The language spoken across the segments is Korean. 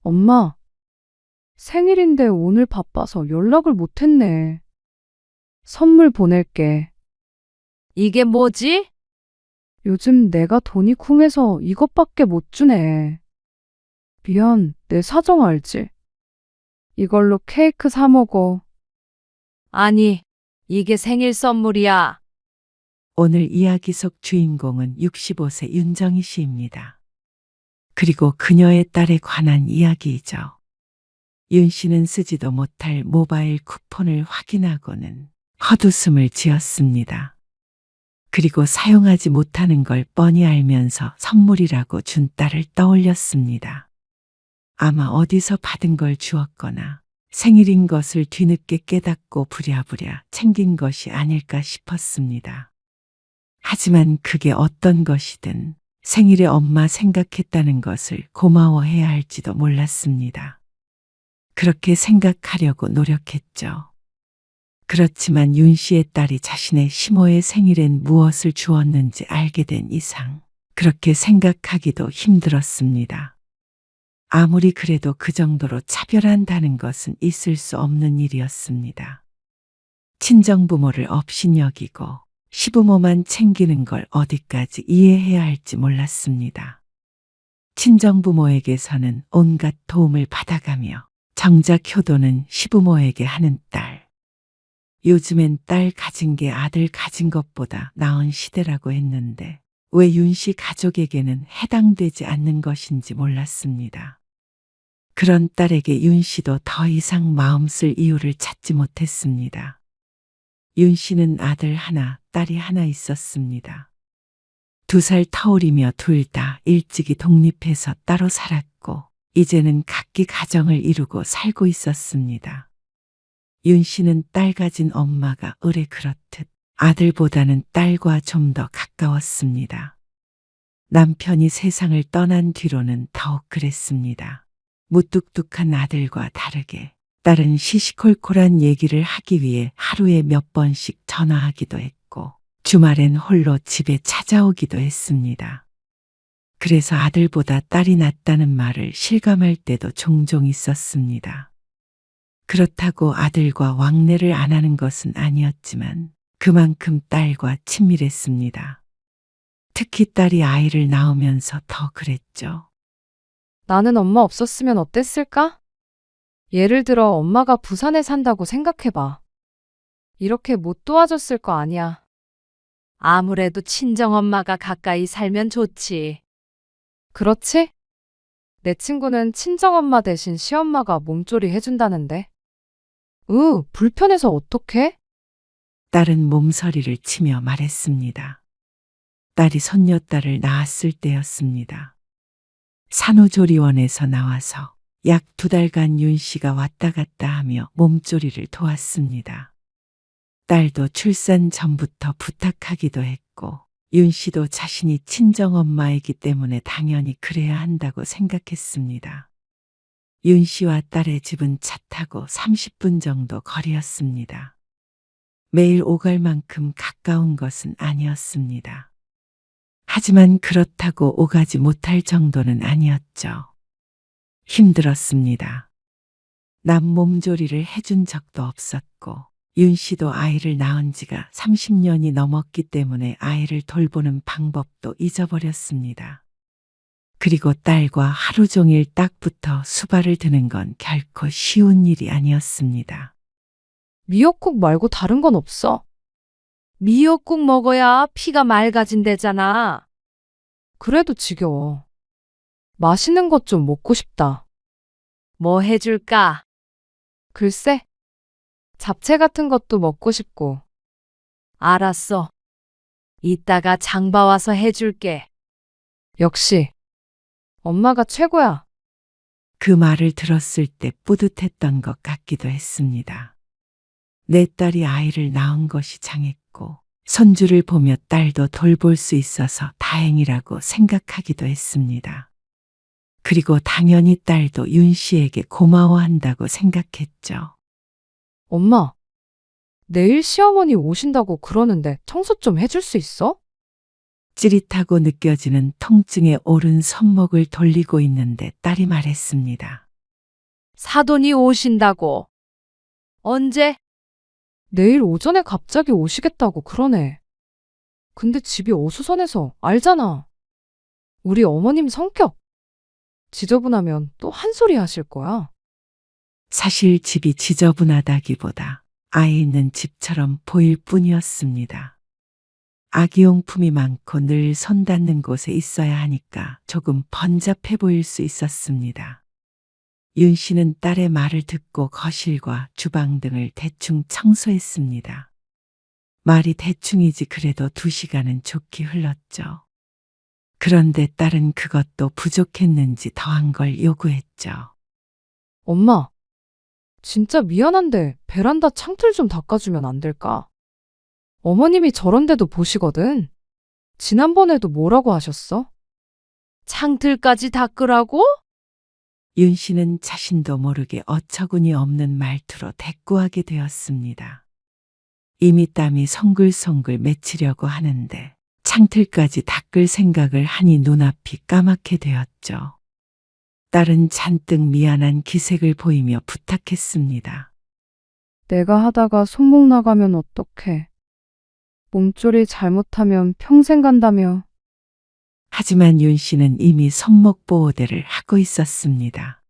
엄마, 생일인데 오늘 바빠서 연락을 못했네. 선물 보낼게. 이게 뭐지? 요즘 내가 돈이 쿵해서 이것밖에 못 주네. 미안, 내 사정 알지? 이걸로 케이크 사 먹어. 아니, 이게 생일 선물이야. 오늘 이야기 속 주인공은 65세 윤정희 씨입니다. 그리고 그녀의 딸에 관한 이야기이죠. 윤 씨는 쓰지도 못할 모바일 쿠폰을 확인하고는 헛웃음을 지었습니다. 그리고 사용하지 못하는 걸 뻔히 알면서 선물이라고 준 딸을 떠올렸습니다. 아마 어디서 받은 걸 주었거나 생일인 것을 뒤늦게 깨닫고 부랴부랴 챙긴 것이 아닐까 싶었습니다. 하지만 그게 어떤 것이든 생일에 엄마 생각했다는 것을 고마워해야 할지도 몰랐습니다. 그렇게 생각하려고 노력했죠. 그렇지만 윤 씨의 딸이 자신의 시모의 생일엔 무엇을 주었는지 알게 된 이상 그렇게 생각하기도 힘들었습니다. 아무리 그래도 그 정도로 차별한다는 것은 있을 수 없는 일이었습니다. 친정부모를 업신여기고 시부모만 챙기는 걸 어디까지 이해해야 할지 몰랐습니다. 친정부모에게서는 온갖 도움을 받아가며 정작 효도는 시부모에게 하는 딸. 요즘엔 딸 가진 게 아들 가진 것보다 나은 시대라고 했는데 왜 윤 씨 가족에게는 해당되지 않는 것인지 몰랐습니다. 그런 딸에게 윤 씨도 더 이상 마음 쓸 이유를 찾지 못했습니다. 윤 씨는 아들 하나, 딸이 하나 있었습니다. 2살 터울이며 둘 다 일찍이 독립해서 따로 살았고 이제는 각기 가정을 이루고 살고 있었습니다. 윤 씨는 딸 가진 엄마가 을에 그렇듯 아들보다는 딸과 좀 더 가까웠습니다. 남편이 세상을 떠난 뒤로는 더욱 그랬습니다. 무뚝뚝한 아들과 다르게 딸은 시시콜콜한 얘기를 하기 위해 하루에 몇 번씩 전화하기도 했고 주말엔 홀로 집에 찾아오기도 했습니다. 그래서 아들보다 딸이 낫다는 말을 실감할 때도 종종 있었습니다. 그렇다고 아들과 왕래를 안 하는 것은 아니었지만 그만큼 딸과 친밀했습니다. 특히 딸이 아이를 낳으면서 더 그랬죠. 나는 엄마 없었으면 어땠을까? 예를 들어 엄마가 부산에 산다고 생각해봐. 이렇게 못 도와줬을 거 아니야. 아무래도 친정엄마가 가까이 살면 좋지. 그렇지? 내 친구는 친정엄마 대신 시엄마가 몸조리 해준다는데. 불편해서 어떡해? 딸은 몸서리를 치며 말했습니다. 딸이 손녀딸을 낳았을 때였습니다. 산후조리원에서 나와서 약 2달간 윤 씨가 왔다 갔다 하며 몸조리를 도왔습니다. 딸도 출산 전부터 부탁하기도 했고 윤 씨도 자신이 친정엄마이기 때문에 당연히 그래야 한다고 생각했습니다. 윤 씨와 딸의 집은 차 타고 30분 정도 거리였습니다. 매일 오갈 만큼 가까운 것은 아니었습니다. 하지만 그렇다고 오가지 못할 정도는 아니었죠. 힘들었습니다. 남 몸조리를 해준 적도 없었고 윤 씨도 아이를 낳은 지가 30년이 넘었기 때문에 아이를 돌보는 방법도 잊어버렸습니다. 그리고 딸과 하루 종일 딱 붙어 수발을 드는 건 결코 쉬운 일이 아니었습니다. 미역국 말고 다른 건 없어. 미역국 먹어야 피가 맑아진대잖아. 그래도 지겨워. 맛있는 것 좀 먹고 싶다. 뭐 해줄까? 글쎄, 잡채 같은 것도 먹고 싶고. 알았어. 이따가 장 봐와서 해줄게. 역시, 엄마가 최고야. 그 말을 들었을 때 뿌듯했던 것 같기도 했습니다. 내 딸이 아이를 낳은 것이 장했고 손주를 보며 딸도 돌볼 수 있어서 다행이라고 생각하기도 했습니다. 그리고 당연히 딸도 윤 씨에게 고마워한다고 생각했죠. 엄마, 내일 시어머니 오신다고 그러는데 청소 좀 해줄 수 있어? 찌릿하고 느껴지는 통증에 오른 손목을 돌리고 있는데 딸이 말했습니다. 사돈이 오신다고. 언제? 내일 오전에 갑자기 오시겠다고 그러네. 근데 집이 어수선해서 알잖아. 우리 어머님 성격. 지저분하면 또 한 소리 하실 거야. 사실 집이 지저분하다기보다 아이 있는 집처럼 보일 뿐이었습니다. 아기용품이 많고 늘 손 닿는 곳에 있어야 하니까 조금 번잡해 보일 수 있었습니다. 윤 씨는 딸의 말을 듣고 거실과 주방 등을 대충 청소했습니다. 말이 대충이지 그래도 2시간은 좋게 흘렀죠. 그런데 딸은 그것도 부족했는지 더한 걸 요구했죠. 엄마, 진짜 미안한데 베란다 창틀 좀 닦아주면 안 될까? 어머님이 저런데도 보시거든. 지난번에도 뭐라고 하셨어? 창틀까지 닦으라고? 윤 씨는 자신도 모르게 어처구니 없는 말투로 대꾸하게 되었습니다. 이미 땀이 송글송글 맺히려고 하는데 창틀까지 닦을 생각을 하니 눈앞이 까맣게 되었죠. 딸은 잔뜩 미안한 기색을 보이며 부탁했습니다. 내가 하다가 손목 나가면 어떡해. 몸조리 잘못하면 평생 간다며. 하지만 윤 씨는 이미 손목 보호대를 하고 있었습니다.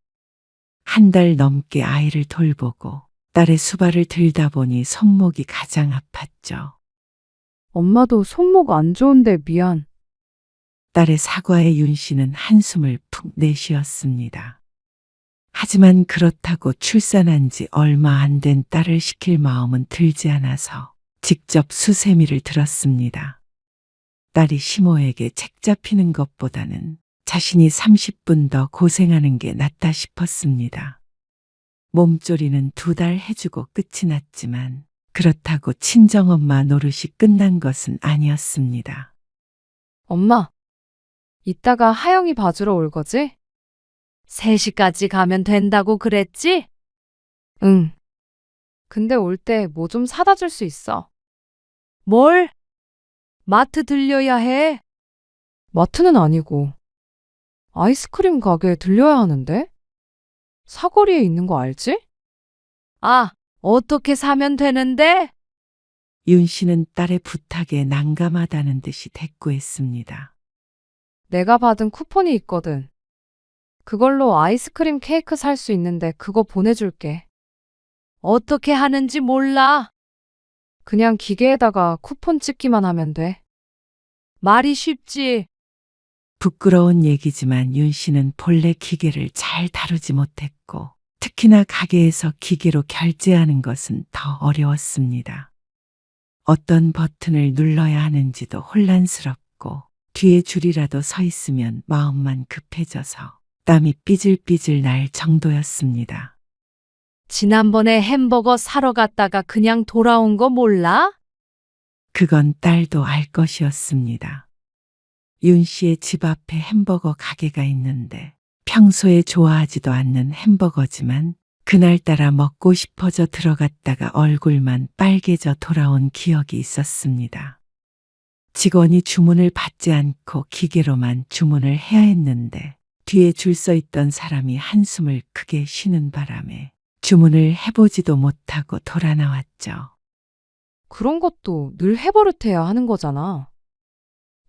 1달 넘게 아이를 돌보고 딸의 수발을 들다 보니 손목이 가장 아팠죠. 엄마도 손목 안 좋은데 미안. 딸의 사과에 윤 씨는 한숨을 푹 내쉬었습니다. 하지만 그렇다고 출산한 지 얼마 안 된 딸을 시킬 마음은 들지 않아서 직접 수세미를 들었습니다. 딸이 시모에게 책 잡히는 것보다는 자신이 30분 더 고생하는 게 낫다 싶었습니다. 몸조리는 2달 해주고 끝이 났지만 그렇다고 친정엄마 노릇이 끝난 것은 아니었습니다. 엄마, 이따가 하영이 봐주러 올 거지? 3시까지 가면 된다고 그랬지? 응. 근데 올 때 뭐 좀 사다 줄 수 있어. 뭘? 마트 들려야 해. 마트는 아니고 아이스크림 가게에 들려야 하는데? 사거리에 있는 거 알지? 아, 어떻게 사면 되는데? 윤 씨는 딸의 부탁에 난감하다는 듯이 대꾸했습니다. 내가 받은 쿠폰이 있거든. 그걸로 아이스크림 케이크 살 수 있는데 그거 보내줄게. 어떻게 하는지 몰라. 그냥 기계에다가 쿠폰 찍기만 하면 돼. 말이 쉽지. 부끄러운 얘기지만 윤 씨는 본래 기계를 잘 다루지 못했고 특히나 가게에서 기계로 결제하는 것은 더 어려웠습니다. 어떤 버튼을 눌러야 하는지도 혼란스럽고 뒤에 줄이라도 서 있으면 마음만 급해져서 땀이 삐질삐질 날 정도였습니다. 지난번에 햄버거 사러 갔다가 그냥 돌아온 거 몰라? 그건 딸도 알 것이었습니다. 윤 씨의 집 앞에 햄버거 가게가 있는데 평소에 좋아하지도 않는 햄버거지만 그날따라 먹고 싶어져 들어갔다가 얼굴만 빨개져 돌아온 기억이 있었습니다. 직원이 주문을 받지 않고 기계로만 주문을 해야 했는데 뒤에 줄 서 있던 사람이 한숨을 크게 쉬는 바람에 주문을 해보지도 못하고 돌아 나왔죠. 그런 것도 늘 해버릇해야 하는 거잖아.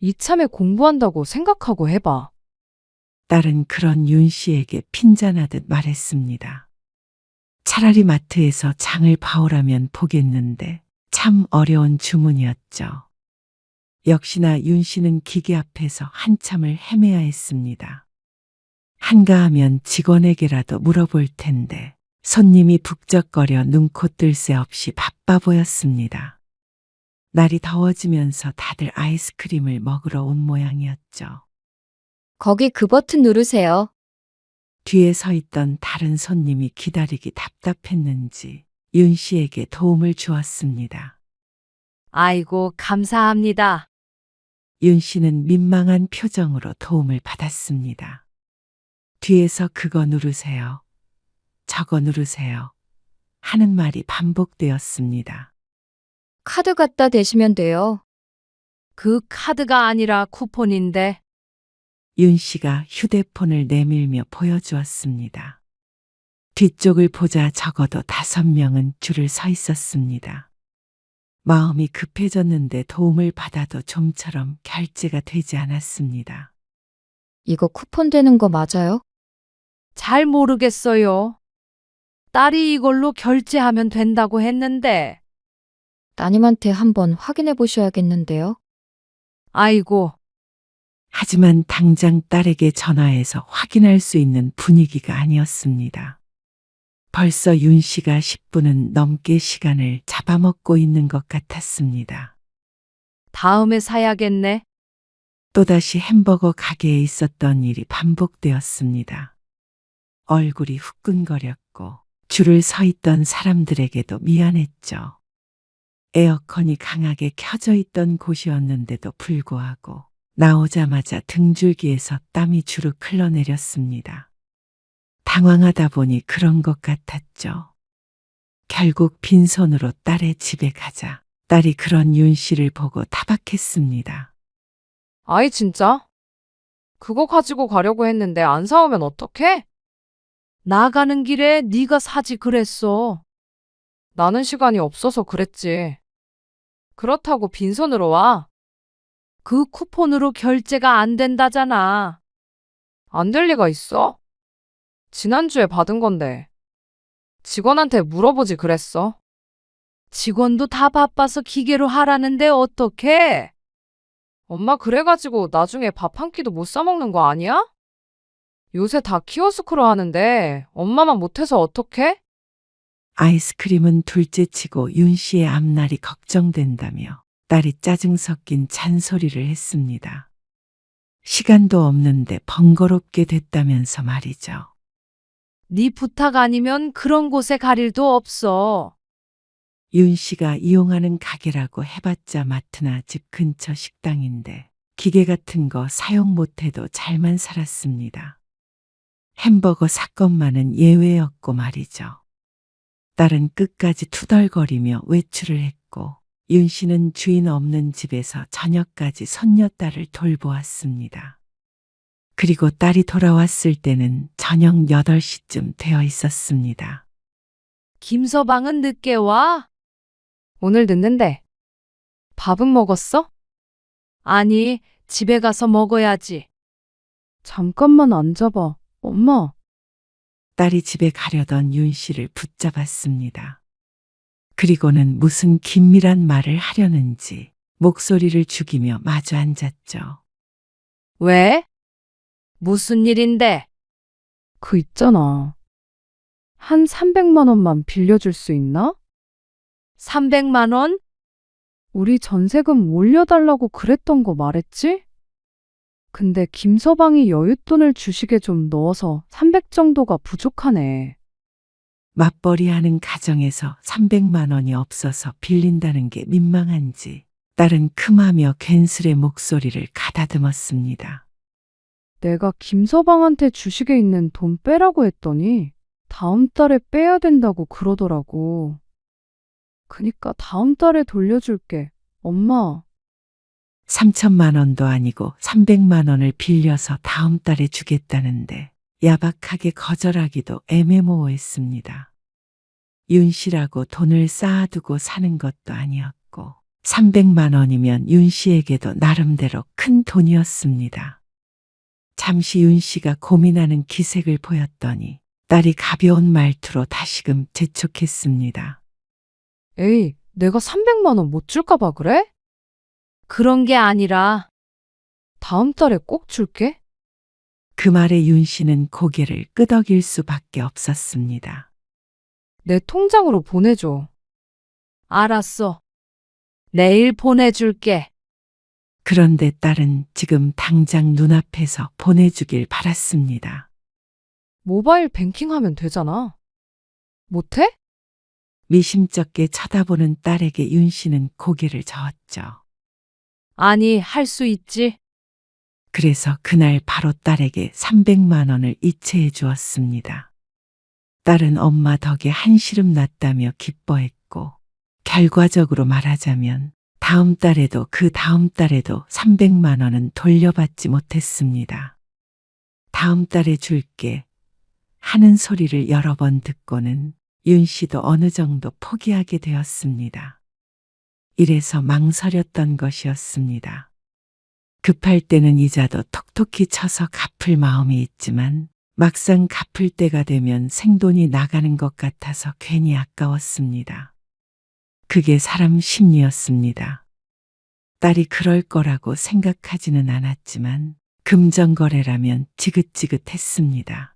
이참에 공부한다고 생각하고 해봐. 딸은 그런 윤 씨에게 핀잔하듯 말했습니다. 차라리 마트에서 장을 봐오라면 보겠는데 참 어려운 주문이었죠. 역시나 윤 씨는 기계 앞에서 한참을 헤매야 했습니다. 한가하면 직원에게라도 물어볼 텐데 손님이 북적거려 눈코 뜰 새 없이 바빠 보였습니다. 날이 더워지면서 다들 아이스크림을 먹으러 온 모양이었죠. 거기 그 버튼 누르세요. 뒤에 서 있던 다른 손님이 기다리기 답답했는지 윤 씨에게 도움을 주었습니다. 아이고, 감사합니다. 윤 씨는 민망한 표정으로 도움을 받았습니다. 뒤에서 그거 누르세요. 저거 누르세요. 하는 말이 반복되었습니다. 카드 갖다 대시면 돼요. 그 카드가 아니라 쿠폰인데. 윤 씨가 휴대폰을 내밀며 보여주었습니다. 뒤쪽을 보자 적어도 5명은 줄을 서 있었습니다. 마음이 급해졌는데 도움을 받아도 좀처럼 결제가 되지 않았습니다. 이거 쿠폰 되는 거 맞아요? 잘 모르겠어요. 딸이 이걸로 결제하면 된다고 했는데. 따님한테 한번 확인해 보셔야겠는데요. 아이고, 하지만 당장 딸에게 전화해서 확인할 수 있는 분위기가 아니었습니다. 벌써 윤 씨가 10분은 넘게 시간을 잡아먹고 있는 것 같았습니다. 다음에 사야겠네. 또다시 햄버거 가게에 있었던 일이 반복되었습니다. 얼굴이 후끈거렸고 줄을 서 있던 사람들에게도 미안했죠. 에어컨이 강하게 켜져 있던 곳이었는데도 불구하고 나오자마자 등줄기에서 땀이 주르륵 흘러내렸습니다. 당황하다 보니 그런 것 같았죠. 결국 빈손으로 딸의 집에 가자 딸이 그런 윤 씨를 보고 타박했습니다. 아이, 진짜? 그거 가지고 가려고 했는데 안 사오면 어떡해? 나가는 길에 네가 사지 그랬어. 나는 시간이 없어서 그랬지. 그렇다고 빈손으로 와. 그 쿠폰으로 결제가 안 된다잖아. 안 될 리가 있어? 지난주에 받은 건데. 직원한테 물어보지 그랬어. 직원도 다 바빠서 기계로 하라는데 어떡해? 엄마 그래가지고 나중에 밥 한 끼도 못 사 먹는 거 아니야? 요새 다 키오스크로 하는데 엄마만 못해서 어떡해? 아이스크림은 둘째치고 윤 씨의 앞날이 걱정된다며 딸이 짜증 섞인 잔소리를 했습니다. 시간도 없는데 번거롭게 됐다면서 말이죠. 네 부탁 아니면 그런 곳에 갈 일도 없어. 윤 씨가 이용하는 가게라고 해봤자 마트나 집 근처 식당인데 기계 같은 거 사용 못해도 잘만 살았습니다. 햄버거 사건만은 예외였고 말이죠. 딸은 끝까지 투덜거리며 외출을 했고 윤 씨는 주인 없는 집에서 저녁까지 손녀딸을 돌보았습니다. 그리고 딸이 돌아왔을 때는 저녁 8시쯤 되어 있었습니다. 김서방은 늦게 와? 오늘 늦는데. 밥은 먹었어? 아니, 집에 가서 먹어야지. 잠깐만 앉아봐. 엄마. 딸이 집에 가려던 윤 씨를 붙잡았습니다. 그리고는 무슨 긴밀한 말을 하려는지 목소리를 죽이며 마주 앉았죠. 왜? 무슨 일인데? 그 있잖아. 한 300만 원만 빌려줄 수 있나? 300만 원? 우리 전세금 올려달라고 그랬던 거 말했지? 근데 김서방이 여윳돈을 주식에 좀 넣어서 300 정도가 부족하네. 맞벌이하는 가정에서 300만 원이 없어서 빌린다는 게 민망한지 딸은 금하며 괜스레 목소리를 가다듬었습니다. 내가 김서방한테 주식에 있는 돈 빼라고 했더니 다음 달에 빼야 된다고 그러더라고. 그니까 다음 달에 돌려줄게. 엄마. 3천만 원도 아니고 300만 원을 빌려서 다음 달에 주겠다는데 야박하게 거절하기도 애매모호했습니다. 윤 씨라고 돈을 쌓아두고 사는 것도 아니었고 300만 원이면 윤 씨에게도 나름대로 큰 돈이었습니다. 잠시 윤 씨가 고민하는 기색을 보였더니 딸이 가벼운 말투로 다시금 재촉했습니다. 에이, 내가 300만 원 못 줄까 봐 그래? 그런 게 아니라 다음 달에 꼭 줄게. 그 말에 윤 씨는 고개를 끄덕일 수밖에 없었습니다. 내 통장으로 보내줘. 알았어. 내일 보내줄게. 그런데 딸은 지금 당장 눈앞에서 보내주길 바랐습니다. 모바일 뱅킹 하면 되잖아. 못해? 미심쩍게 쳐다보는 딸에게 윤 씨는 고개를 저었죠. 아니, 할 수 있지. 그래서 그날 바로 딸에게 300만 원을 이체해 주었습니다. 딸은 엄마 덕에 한시름 났다며 기뻐했고 결과적으로 말하자면 다음 달에도 그 다음 달에도 300만 원은 돌려받지 못했습니다. 다음 달에 줄게. 하는 소리를 여러 번 듣고는 윤 씨도 어느 정도 포기하게 되었습니다. 이래서 망설였던 것이었습니다. 급할 때는 이자도 톡톡히 쳐서 갚을 마음이 있지만 막상 갚을 때가 되면 생돈이 나가는 것 같아서 괜히 아까웠습니다. 그게 사람 심리였습니다. 딸이 그럴 거라고 생각하지는 않았지만 금전거래라면 지긋지긋했습니다.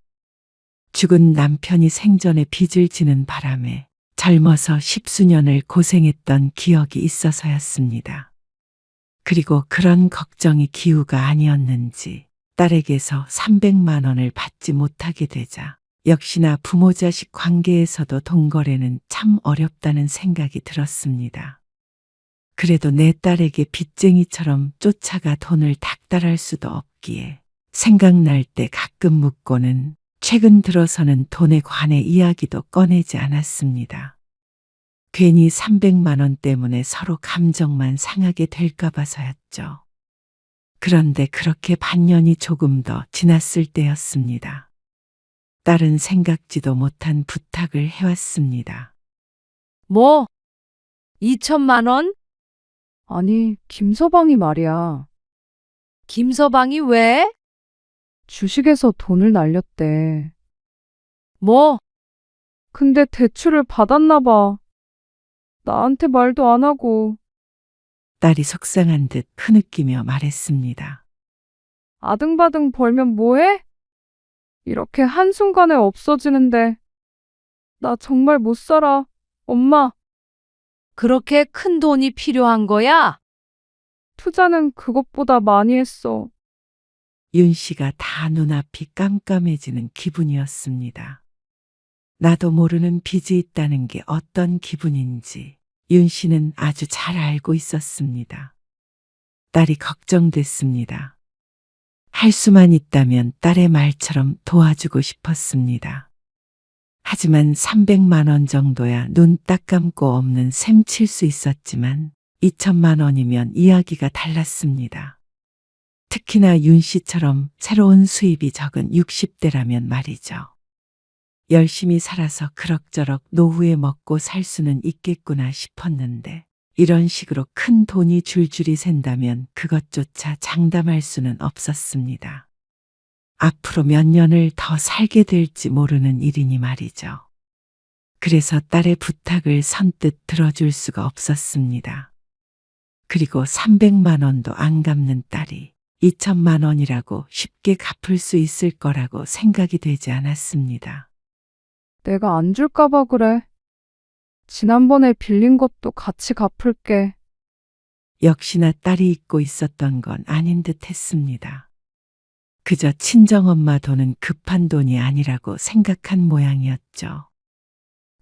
죽은 남편이 생전에 빚을 지는 바람에 젊어서 십수년을 고생했던 기억이 있어서였습니다. 그리고 그런 걱정이 기우가 아니었는지 딸에게서 300만 원을 받지 못하게 되자 역시나 부모 자식 관계에서도 돈거래는 참 어렵다는 생각이 들었습니다. 그래도 내 딸에게 빚쟁이처럼 쫓아가 돈을 닥달할 수도 없기에 생각날 때 가끔 묻고는 최근 들어서는 돈에 관해 이야기도 꺼내지 않았습니다. 괜히 300만 원 때문에 서로 감정만 상하게 될까 봐서였죠. 그런데 그렇게 반년이 조금 더 지났을 때였습니다. 딸은 생각지도 못한 부탁을 해왔습니다. 뭐? 2천만 원? 아니, 김서방이 말이야. 김서방이 왜? 주식에서 돈을 날렸대. 뭐? 근데 대출을 받았나 봐. 나한테 말도 안 하고. 딸이 속상한 듯 흐느끼며 말했습니다. 아등바등 벌면 뭐해? 이렇게 한순간에 없어지는데. 나 정말 못 살아. 엄마, 그렇게 큰 돈이 필요한 거야? 투자는 그것보다 많이 했어. 윤 씨가 다 눈앞이 깜깜해지는 기분이었습니다. 나도 모르는 빚이 있다는 게 어떤 기분인지 윤 씨는 아주 잘 알고 있었습니다. 딸이 걱정됐습니다. 할 수만 있다면 딸의 말처럼 도와주고 싶었습니다. 하지만 300만 원 정도야 눈 딱 감고 없는 셈 칠 수 있었지만 2천만 원이면 이야기가 달랐습니다. 특히나 윤 씨처럼 새로운 수입이 적은 60대라면 말이죠. 열심히 살아서 그럭저럭 노후에 먹고 살 수는 있겠구나 싶었는데 이런 식으로 큰 돈이 줄줄이 샌다면 그것조차 장담할 수는 없었습니다. 앞으로 몇 년을 더 살게 될지 모르는 일이니 말이죠. 그래서 딸의 부탁을 선뜻 들어줄 수가 없었습니다. 그리고 300만 원도 안 갚는 딸이 2천만 원이라고 쉽게 갚을 수 있을 거라고 생각이 되지 않았습니다. 내가 안 줄까봐 그래. 지난번에 빌린 것도 같이 갚을게. 역시나 딸이 잊고 있었던 건 아닌 듯 했습니다. 그저 친정엄마 돈은 급한 돈이 아니라고 생각한 모양이었죠.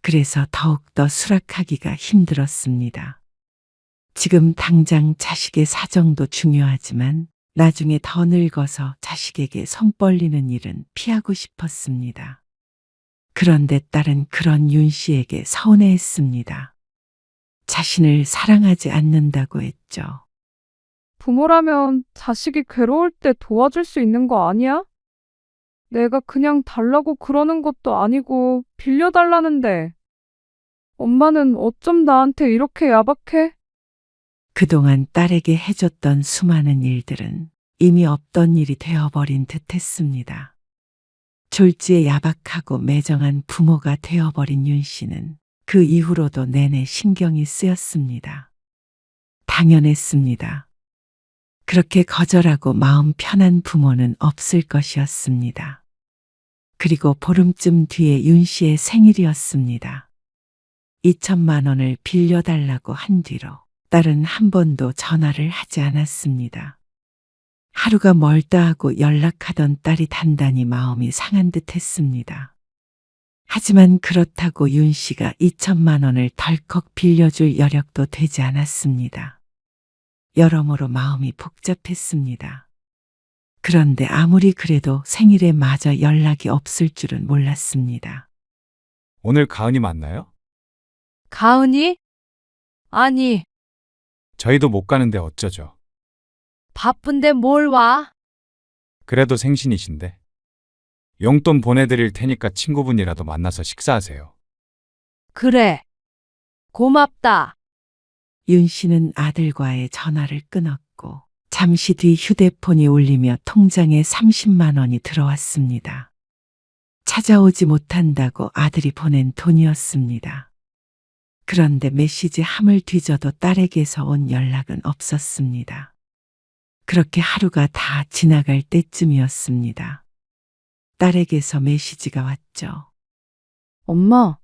그래서 더욱더 수락하기가 힘들었습니다. 지금 당장 자식의 사정도 중요하지만 나중에 더 늙어서 자식에게 손 벌리는 일은 피하고 싶었습니다. 그런데 딸은 그런 윤 씨에게 서운해했습니다. 자신을 사랑하지 않는다고 했죠. 부모라면 자식이 괴로울 때 도와줄 수 있는 거 아니야? 내가 그냥 달라고 그러는 것도 아니고 빌려달라는데. 엄마는 어쩜 나한테 이렇게 야박해? 그동안 딸에게 해줬던 수많은 일들은 이미 없던 일이 되어버린 듯 했습니다. 졸지에 야박하고 매정한 부모가 되어버린 윤 씨는 그 이후로도 내내 신경이 쓰였습니다. 당연했습니다. 그렇게 거절하고 마음 편한 부모는 없을 것이었습니다. 그리고 보름쯤 뒤에 윤 씨의 생일이었습니다. 2천만 원을 빌려달라고 한 뒤로 딸은 한 번도 전화를 하지 않았습니다. 하루가 멀다 하고 연락하던 딸이 단단히 마음이 상한 듯 했습니다. 하지만 그렇다고 윤 씨가 2천만 원을 덜컥 빌려줄 여력도 되지 않았습니다. 여러모로 마음이 복잡했습니다. 그런데 아무리 그래도 생일에 마저 연락이 없을 줄은 몰랐습니다. 오늘 가은이 맞나요? 가은이? 아니, 저희도 못 가는데 어쩌죠? 바쁜데 뭘 와? 그래도 생신이신데. 용돈 보내드릴 테니까 친구분이라도 만나서 식사하세요. 그래. 고맙다. 윤 씨는 아들과의 전화를 끊었고 잠시 뒤 휴대폰이 울리며 통장에 30만 원이 들어왔습니다. 찾아오지 못한다고 아들이 보낸 돈이었습니다. 그런데 메시지 함을 뒤져도 딸에게서 온 연락은 없었습니다. 그렇게 하루가 다 지나갈 때쯤이었습니다. 딸에게서 메시지가 왔죠. 엄마,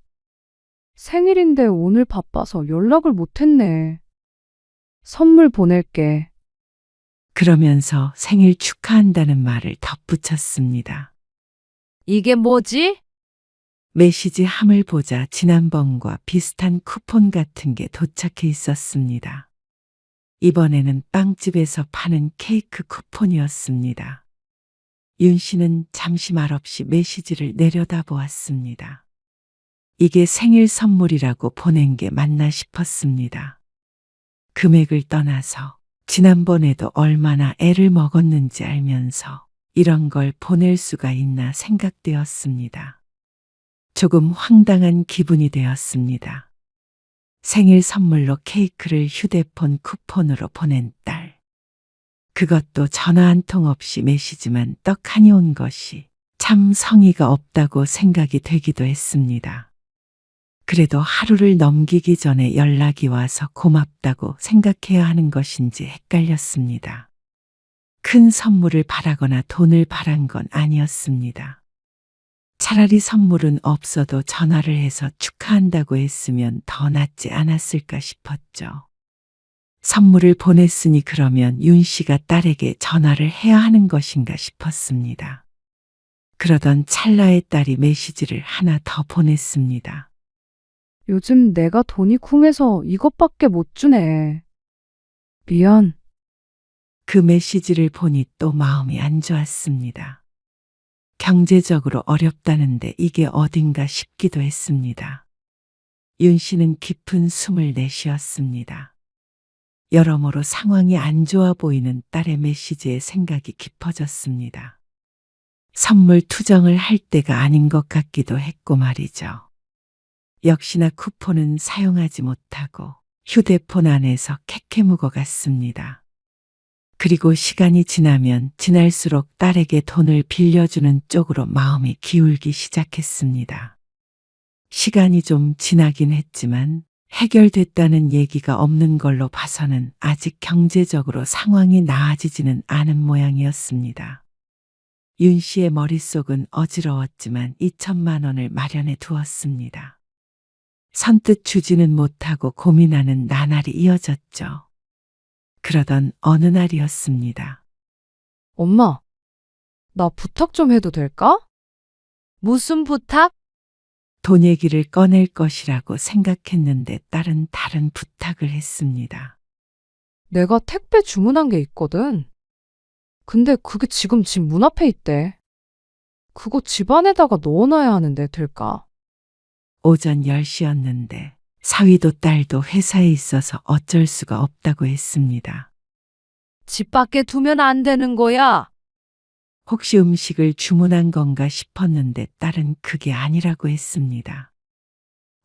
생일인데 오늘 바빠서 연락을 못했네. 선물 보낼게. 그러면서 생일 축하한다는 말을 덧붙였습니다. 이게 뭐지? 메시지 함을 보자 지난번과 비슷한 쿠폰 같은 게 도착해 있었습니다. 이번에는 빵집에서 파는 케이크 쿠폰이었습니다. 윤 씨는 잠시 말없이 메시지를 내려다보았습니다. 이게 생일 선물이라고 보낸 게 맞나 싶었습니다. 금액을 떠나서 지난번에도 얼마나 애를 먹었는지 알면서 이런 걸 보낼 수가 있나 생각되었습니다. 조금 황당한 기분이 되었습니다. 생일 선물로 케이크를 휴대폰 쿠폰으로 보낸 딸. 그것도 전화 한 통 없이 메시지만 떡하니 온 것이 참 성의가 없다고 생각이 되기도 했습니다. 그래도 하루를 넘기기 전에 연락이 와서 고맙다고 생각해야 하는 것인지 헷갈렸습니다. 큰 선물을 바라거나 돈을 바란 건 아니었습니다. 차라리 선물은 없어도 전화를 해서 축하한다고 했으면 더 낫지 않았을까 싶었죠. 선물을 보냈으니 그러면 윤 씨가 딸에게 전화를 해야 하는 것인가 싶었습니다. 그러던 찰나에 딸이 메시지를 하나 더 보냈습니다. 요즘 내가 돈이 쿵해서 이것밖에 못 주네. 미안. 그 메시지를 보니 또 마음이 안 좋았습니다. 경제적으로 어렵다는데 이게 어딘가 싶기도 했습니다. 윤 씨는 깊은 숨을 내쉬었습니다. 여러모로 상황이 안 좋아 보이는 딸의 메시지에 생각이 깊어졌습니다. 선물 투정을 할 때가 아닌 것 같기도 했고 말이죠. 역시나 쿠폰은 사용하지 못하고 휴대폰 안에서 캐캐 묵어갔습니다. 그리고 시간이 지나면 지날수록 딸에게 돈을 빌려주는 쪽으로 마음이 기울기 시작했습니다. 시간이 좀 지나긴 했지만 해결됐다는 얘기가 없는 걸로 봐서는 아직 경제적으로 상황이 나아지지는 않은 모양이었습니다. 윤 씨의 머릿속은 어지러웠지만 2천만 원을 마련해 두었습니다. 선뜻 주지는 못하고 고민하는 나날이 이어졌죠. 그러던 어느 날이었습니다. 엄마, 나 부탁 좀 해도 될까? 무슨 부탁? 돈 얘기를 꺼낼 것이라고 생각했는데 딸은 다른 부탁을 했습니다. 내가 택배 주문한 게 있거든. 근데 그게 지금 집 문 앞에 있대. 그거 집 안에다가 넣어놔야 하는데 될까? 오전 10시였는데 사위도 딸도 회사에 있어서 어쩔 수가 없다고 했습니다. 집 밖에 두면 안 되는 거야. 혹시 음식을 주문한 건가 싶었는데 딸은 그게 아니라고 했습니다.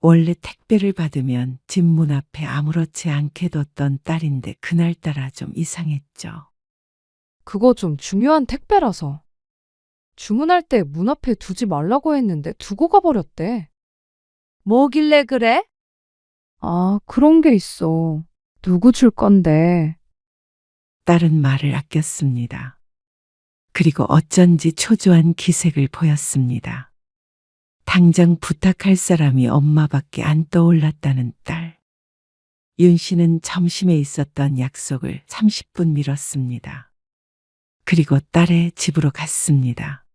원래 택배를 받으면 집 문 앞에 아무렇지 않게 뒀던 딸인데 그날따라 좀 이상했죠. 그거 좀 중요한 택배라서. 주문할 때 문 앞에 두지 말라고 했는데 두고 가버렸대. 뭐길래 그래? 아, 그런 게 있어. 누구 줄 건데. 딸은 말을 아꼈습니다. 그리고 어쩐지 초조한 기색을 보였습니다. 당장 부탁할 사람이 엄마밖에 안 떠올랐다는 딸. 윤 씨는 점심에 있었던 약속을 30분 미뤘습니다. 그리고 딸의 집으로 갔습니다.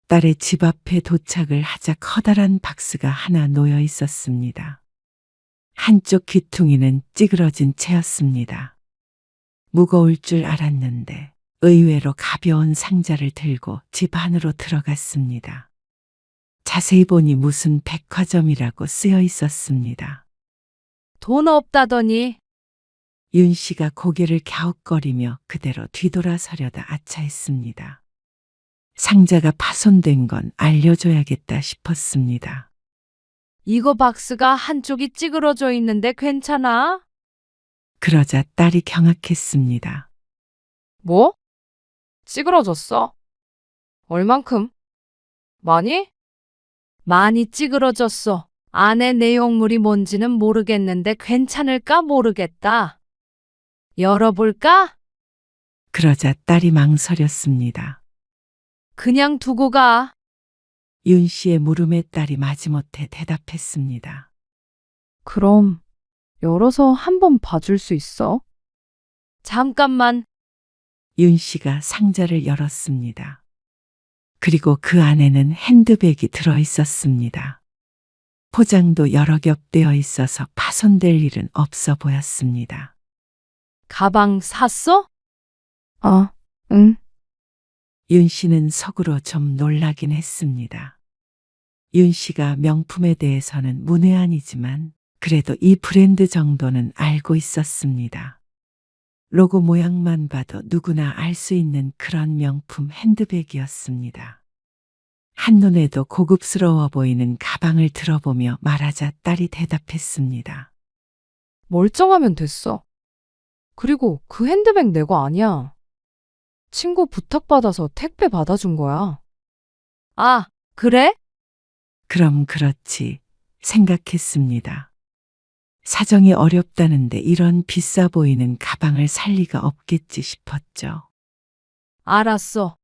딸의 집 앞에 도착을 하자 커다란 박스가 하나 놓여 있었습니다. 한쪽 귀퉁이는 찌그러진 채였습니다. 무거울 줄 알았는데 의외로 가벼운 상자를 들고 집 안으로 들어갔습니다. 자세히 보니 무슨 백화점이라고 쓰여 있었습니다. 돈 없다더니. 윤 씨가 고개를 갸웃거리며 그대로 뒤돌아서려다 아차했습니다. 상자가 파손된 건 알려줘야겠다 싶었습니다. 이거 박스가 한쪽이 찌그러져 있는데 괜찮아? 그러자 딸이 경악했습니다. 뭐? 찌그러졌어? 얼만큼? 많이? 많이 찌그러졌어. 안에 내용물이 뭔지는 모르겠는데 괜찮을까 모르겠다. 열어볼까? 그러자 딸이 망설였습니다. 그냥 두고 가. 윤 씨의 물음에 딸이 마지못해 대답했습니다. 그럼 열어서 한번 봐줄 수 있어? 잠깐만. 윤 씨가 상자를 열었습니다. 그리고 그 안에는 핸드백이 들어 있었습니다. 포장도 여러 겹 되어 있어서 파손될 일은 없어 보였습니다. 가방 샀어? 아, 응. 윤 씨는 속으로 좀 놀라긴 했습니다. 윤 씨가 명품에 대해서는 문외한이지만 그래도 이 브랜드 정도는 알고 있었습니다. 로고 모양만 봐도 누구나 알 수 있는 그런 명품 핸드백이었습니다. 한눈에도 고급스러워 보이는 가방을 들어보며 말하자 딸이 대답했습니다. 멀쩡하면 됐어. 그리고 그 핸드백 내 거 아니야. 친구 부탁받아서 택배 받아준 거야. 아, 그래? 그럼 그렇지 생각했습니다. 사정이 어렵다는데 이런 비싸 보이는 가방을 살 리가 없겠지 싶었죠. 알았어.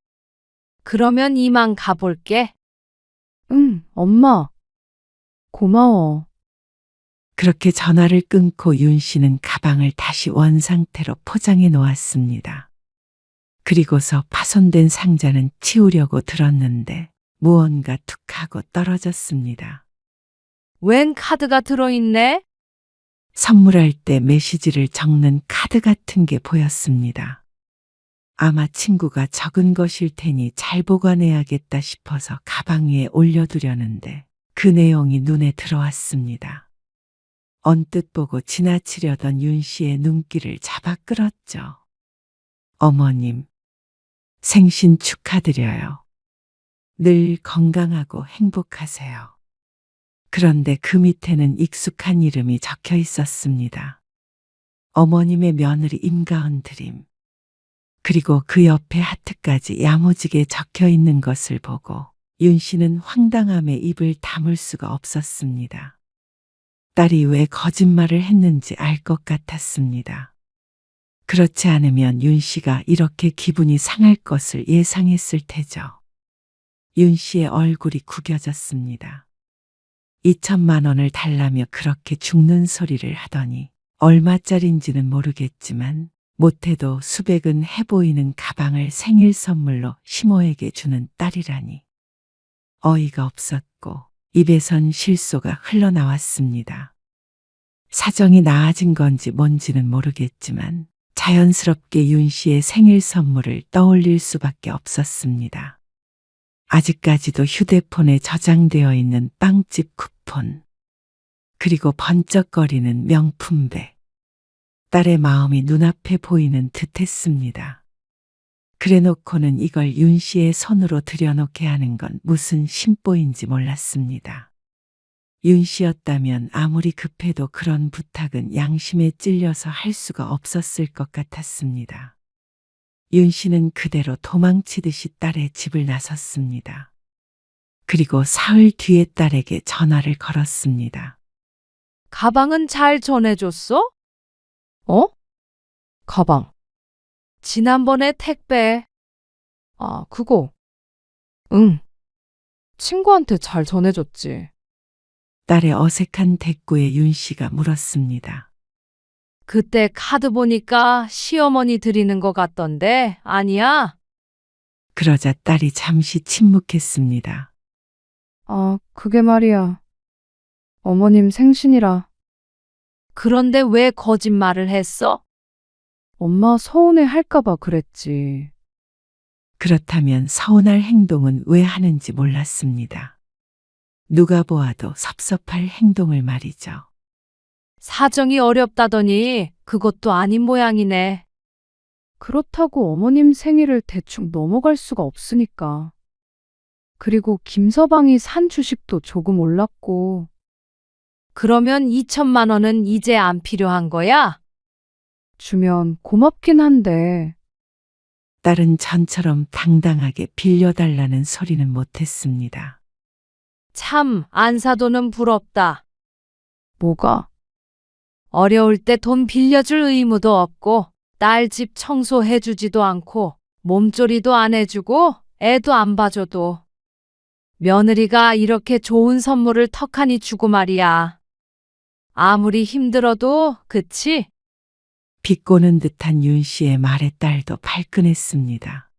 그러면 이만 가볼게. 응, 엄마. 고마워. 그렇게 전화를 끊고 윤 씨는 가방을 다시 원상태로 포장해 놓았습니다. 그리고서 파손된 상자는 치우려고 들었는데 무언가 툭 하고 떨어졌습니다. 웬 카드가 들어있네? 선물할 때 메시지를 적는 카드 같은 게 보였습니다. 아마 친구가 적은 것일 테니 잘 보관해야겠다 싶어서 가방 위에 올려두려는데 그 내용이 눈에 들어왔습니다. 언뜻 보고 지나치려던 윤 씨의 눈길을 잡아 끌었죠. 어머님, 생신 축하드려요. 늘 건강하고 행복하세요. 그런데 그 밑에는 익숙한 이름이 적혀 있었습니다. 어머님의 며느리 임가은 드림. 그리고 그 옆에 하트까지 야무지게 적혀 있는 것을 보고 윤 씨는 황당함에 입을 다물 수가 없었습니다. 딸이 왜 거짓말을 했는지 알 것 같았습니다. 그렇지 않으면 윤 씨가 이렇게 기분이 상할 것을 예상했을 테죠. 윤 씨의 얼굴이 구겨졌습니다. 2천만 원을 달라며 그렇게 죽는 소리를 하더니 얼마짜린지는 모르겠지만 못해도 수백은 해 보이는 가방을 생일 선물로 시모에게 주는 딸이라니. 어이가 없었고 입에선 실소가 흘러나왔습니다. 사정이 나아진 건지 뭔지는 모르겠지만 자연스럽게 윤 씨의 생일 선물을 떠올릴 수밖에 없었습니다. 아직까지도 휴대폰에 저장되어 있는 빵집 쿠폰, 그리고 번쩍거리는 명품백. 딸의 마음이 눈앞에 보이는 듯했습니다. 그래놓고는 이걸 윤 씨의 손으로 들여놓게 하는 건 무슨 심보인지 몰랐습니다. 윤 씨였다면 아무리 급해도 그런 부탁은 양심에 찔려서 할 수가 없었을 것 같았습니다. 윤 씨는 그대로 도망치듯이 딸의 집을 나섰습니다. 그리고 사흘 뒤에 딸에게 전화를 걸었습니다. 가방은 잘 전해줬어? 어? 가방. 지난번에 택배. 아, 그거. 응. 친구한테 잘 전해줬지. 딸의 어색한 대꾸에 윤 씨가 물었습니다. 그때 카드 보니까 시어머니 드리는 것 같던데 아니야? 그러자 딸이 잠시 침묵했습니다. 아, 그게 말이야. 어머님 생신이라 그런데 왜 거짓말을 했어? 엄마 서운해 할까봐 그랬지. 그렇다면 서운할 행동은 왜 하는지 몰랐습니다. 누가 보아도 섭섭할 행동을 말이죠. 사정이 어렵다더니 그것도 아닌 모양이네. 그렇다고 어머님 생일을 대충 넘어갈 수가 없으니까. 그리고 김서방이 산 주식도 조금 올랐고, 그러면 2천만 원은 이제 안 필요한 거야? 주면 고맙긴 한데, 딸은 전처럼 당당하게 빌려달라는 소리는 못했습니다. 참, 안 사도는 부럽다. 뭐가? 어려울 때 돈 빌려줄 의무도 없고, 딸 집 청소해주지도 않고, 몸조리도 안 해주고, 애도 안 봐줘도. 며느리가 이렇게 좋은 선물을 턱하니 주고 말이야. 아무리 힘들어도, 그치? 비꼬는 듯한 윤 씨의 말에 딸도 발끈했습니다.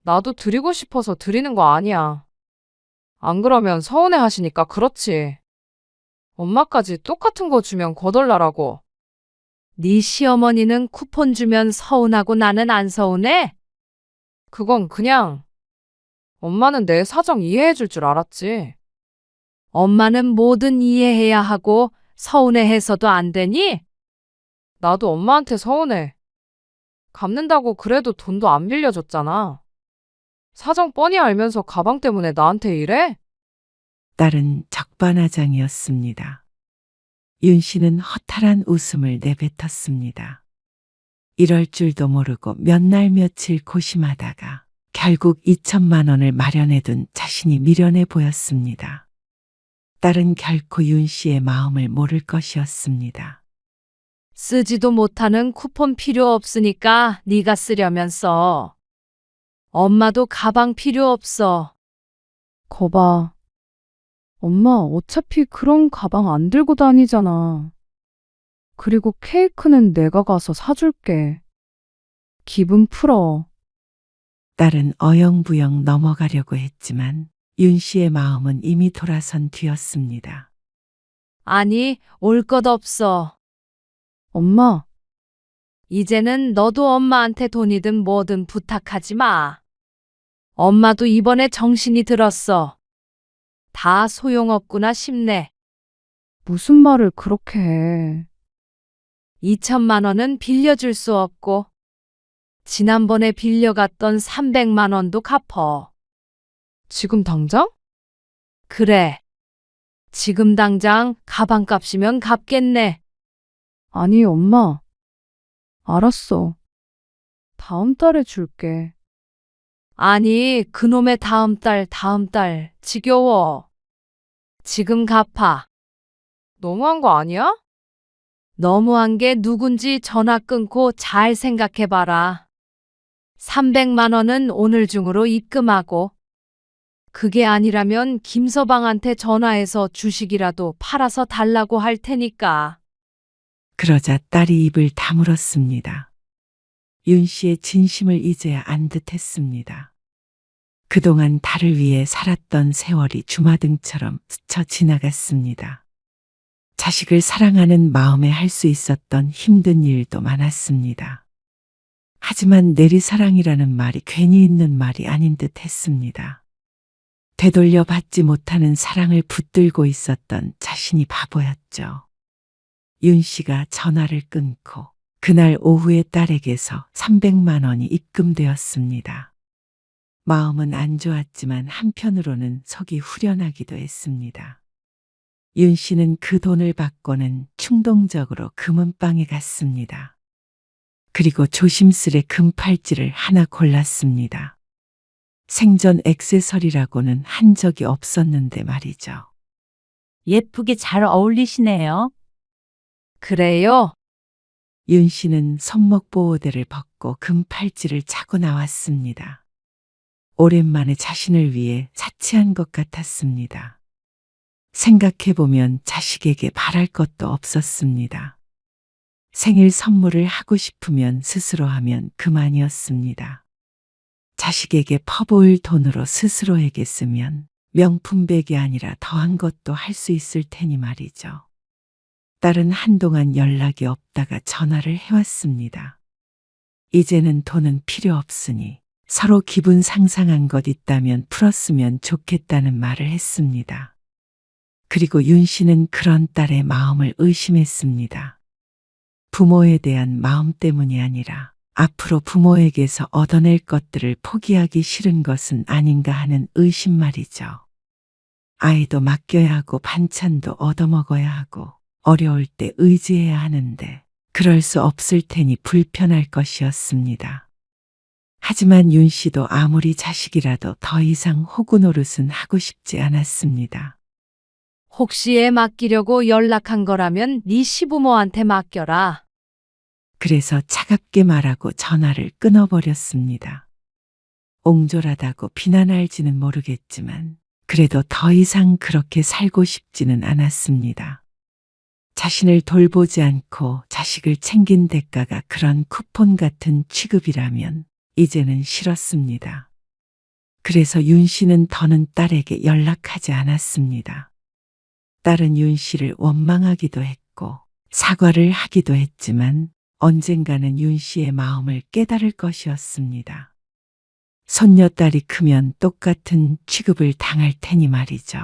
나도 드리고 싶어서 드리는 거 아니야. 안 그러면 서운해 하시니까 그렇지. 엄마까지 똑같은 거 주면 거덜나라고. 네 시어머니는 쿠폰 주면 서운하고 나는 안 서운해? 그건 그냥 엄마는 내 사정 이해해 줄 줄 알았지. 엄마는 뭐든 이해해야 하고 서운해해서도 안 되니? 나도 엄마한테 서운해. 갚는다고 그래도 돈도 안 빌려줬잖아. 사정 뻔히 알면서 가방 때문에 나한테 이래? 딸은 적반하장이었습니다. 윤 씨는 허탈한 웃음을 내뱉었습니다. 이럴 줄도 모르고 몇 날 며칠 고심하다가 결국 2천만 원을 마련해둔 자신이 미련해 보였습니다. 딸은 결코 윤 씨의 마음을 모를 것이었습니다. 쓰지도 못하는 쿠폰 필요 없으니까 네가 쓰려면 써. 엄마도 가방 필요 없어. 거봐. 엄마 어차피 그런 가방 안 들고 다니잖아. 그리고 케이크는 내가 가서 사줄게. 기분 풀어. 딸은 어영부영 넘어가려고 했지만 윤 씨의 마음은 이미 돌아선 뒤였습니다. 아니, 올 것 없어. 엄마, 이제는 너도 엄마한테 돈이든 뭐든 부탁하지 마. 엄마도 이번에 정신이 들었어. 다 소용없구나 싶네. 무슨 말을 그렇게 해. 2천만 원은 빌려줄 수 없고, 지난번에 빌려갔던 300만 원도 갚어. 지금 당장? 그래. 지금 당장 가방값이면 갚겠네. 아니, 엄마. 알았어. 다음 달에 줄게. 아니, 그놈의 다음 달, 지겨워. 지금 갚아. 너무한 거 아니야? 너무한 게 누군지 전화 끊고 잘 생각해봐라. 300만 원은 오늘 중으로 입금하고, 그게 아니라면 김서방한테 전화해서 주식이라도 팔아서 달라고 할 테니까. 그러자 딸이 입을 다물었습니다. 윤 씨의 진심을 이제야 안 듯했습니다. 그동안 달을 위해 살았던 세월이 주마등처럼 스쳐 지나갔습니다. 자식을 사랑하는 마음에 할 수 있었던 힘든 일도 많았습니다. 하지만 내리사랑이라는 말이 괜히 있는 말이 아닌 듯 했습니다. 되돌려 받지 못하는 사랑을 붙들고 있었던 자신이 바보였죠. 윤 씨가 전화를 끊고 그날 오후에 딸에게서 300만 원이 입금되었습니다. 마음은 안 좋았지만 한편으로는 속이 후련하기도 했습니다. 윤 씨는 그 돈을 받고는 충동적으로 금은방에 갔습니다. 그리고 조심스레 금팔찌를 하나 골랐습니다. 생전 액세서리라고는 한 적이 없었는데 말이죠. 예쁘게 잘 어울리시네요. 그래요? 윤 씨는 손목보호대를 벗고 금팔찌를 차고 나왔습니다. 오랜만에 자신을 위해 자취한 것 같았습니다. 생각해보면 자식에게 바랄 것도 없었습니다. 생일 선물을 하고 싶으면 스스로 하면 그만이었습니다. 자식에게 퍼부을 돈으로 스스로에게 쓰면 명품백이 아니라 더한 것도 할 수 있을 테니 말이죠. 딸은 한동안 연락이 없다가 전화를 해왔습니다. 이제는 돈은 필요 없으니 서로 기분 상상한 것 있다면 풀었으면 좋겠다는 말을 했습니다. 그리고 윤 씨는 그런 딸의 마음을 의심했습니다. 부모에 대한 마음 때문이 아니라 앞으로 부모에게서 얻어낼 것들을 포기하기 싫은 것은 아닌가 하는 의심 말이죠. 아이도 맡겨야 하고 반찬도 얻어먹어야 하고 어려울 때 의지해야 하는데 그럴 수 없을 테니 불편할 것이었습니다. 하지만 윤 씨도 아무리 자식이라도 더 이상 호구 노릇은 하고 싶지 않았습니다. 혹시 애 맡기려고 연락한 거라면 네 시부모한테 맡겨라. 그래서 차갑게 말하고 전화를 끊어버렸습니다. 옹졸하다고 비난할지는 모르겠지만 그래도 더 이상 그렇게 살고 싶지는 않았습니다. 자신을 돌보지 않고 자식을 챙긴 대가가 그런 쿠폰 같은 취급이라면 이제는 싫었습니다. 그래서 윤 씨는 더는 딸에게 연락하지 않았습니다. 딸은 윤 씨를 원망하기도 했고 사과를 하기도 했지만 언젠가는 윤 씨의 마음을 깨달을 것이었습니다. 손녀딸이 크면 똑같은 취급을 당할 테니 말이죠.